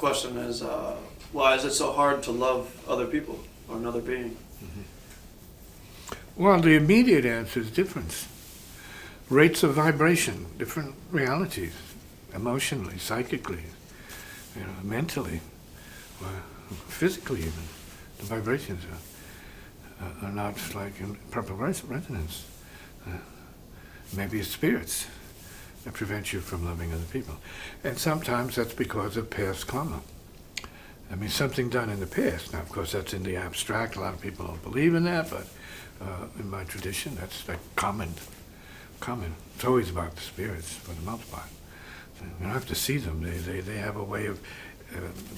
question is, why is it so hard to love other people or another being? Well, the immediate answer is difference. Rates of vibration, different realities, emotionally, psychically, mentally, physically even. The vibrations are not like in proper resonance. Maybe it's spirits that prevent you from loving other people. And sometimes that's because of past karma. I mean, something done in the past. Now, of course, that's in the abstract. A lot of people don't believe in that, but in my tradition, that's like common. It's always about the spirits, for the most part. So you don't have to see them. They have a way of,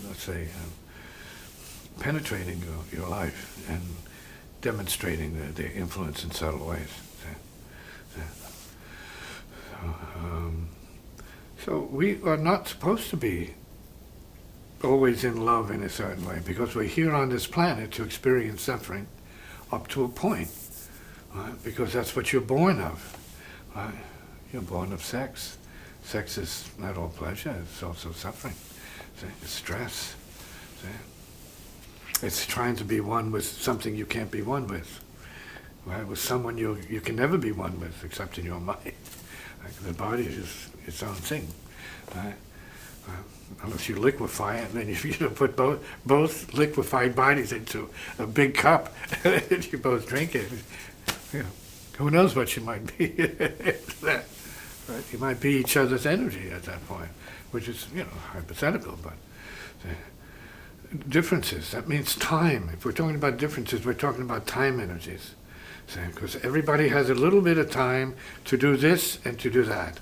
let's say, penetrating your life and demonstrating their influence in subtle ways. So we are not supposed to be always in love in a certain way, because we're here on this planet to experience suffering up to a point, right? Because that's what you're born of, right? You're born of sex. Sex is not all pleasure, it's also suffering. See? It's stress. See? It's trying to be one with something you can't be one with, right? With someone you can never be one with, except in your mind. Like the body is just its own thing, right? Unless you liquefy it, and then you put both liquefied bodies into a big cup, and you both drink it. Who knows what you might be? That, right? You might be each other's energy at that point, which is hypothetical, but differences. That means time. If we're talking about differences, we're talking about time energies. Because everybody has a little bit of time to do this and to do that.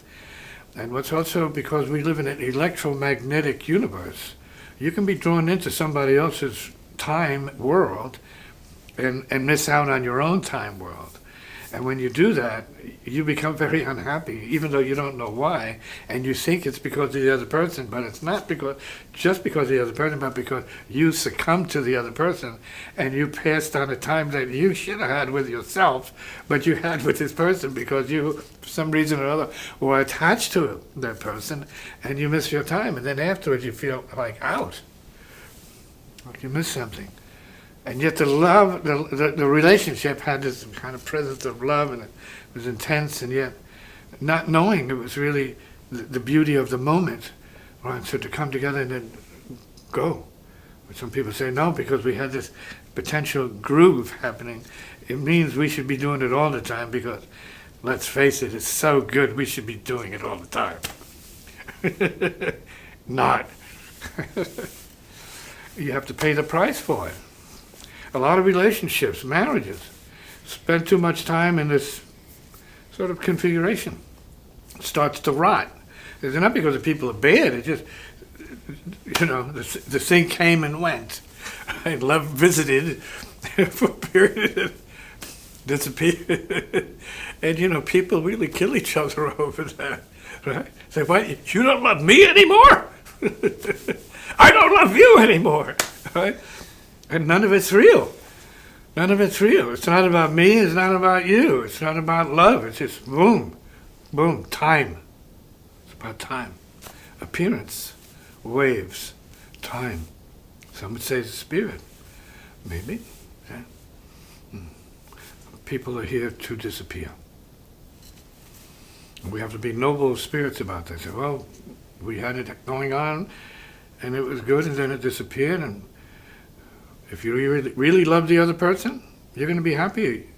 And what's also, because we live in an electromagnetic universe, you can be drawn into somebody else's time world and miss out on your own time world. And when you do that, you become very unhappy, even though you don't know why, and you think it's because of the other person, but it's not just because of the other person, but because you succumbed to the other person, and you passed on a time that you should have had with yourself, but you had with this person because you, for some reason or other, were attached to that person, and you miss your time, and then afterwards you feel like out, like you missed something. And yet the love, the relationship had this kind of presence of love, and it was intense, and yet not knowing it was really the beauty of the moment, right? So to come together and then go. But some people say, no, because we had this potential groove happening, it means we should be doing it all the time, because, let's face it, it's so good, we should be doing it all the time. Not. You have to pay the price for it. A lot of relationships, marriages, spend too much time in this sort of configuration. It starts to rot. It's not because the people are bad, it's just, the thing came and went. And love visited for a period and disappeared. And, people really kill each other over that, right? Say, what, you don't love me anymore? I don't love you anymore, right? And none of it's real. None of it's real. It's not about me. It's not about you. It's not about love. It's just boom, boom, time. It's about time. Appearance, waves, time. Some would say it's spirit. Maybe. Yeah. People are here to disappear. We have to be noble spirits about this. Well, we had it going on, and it was good, and then it disappeared, and if you really love the other person, you're going to be happy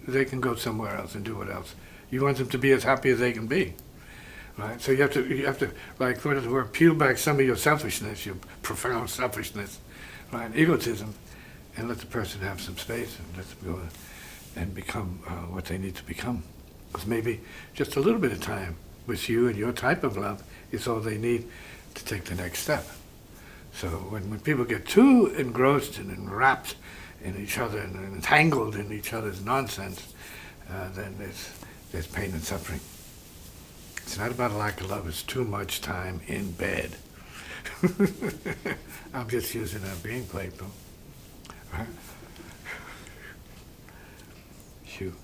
they can go somewhere else and do what else. You want them to be as happy as they can be, right? So you have to like, what is the word, peel back some of your selfishness, your profound selfishness, right? Egotism, and let the person have some space and let them go and become what they need to become. Because maybe just a little bit of time with you and your type of love is all they need to take the next step. So when people get too engrossed and enwrapped in each other and entangled in each other's nonsense, then there's pain and suffering. It's not about a lack of love, it's too much time in bed. I'm just using that being playful. Right? Hugh.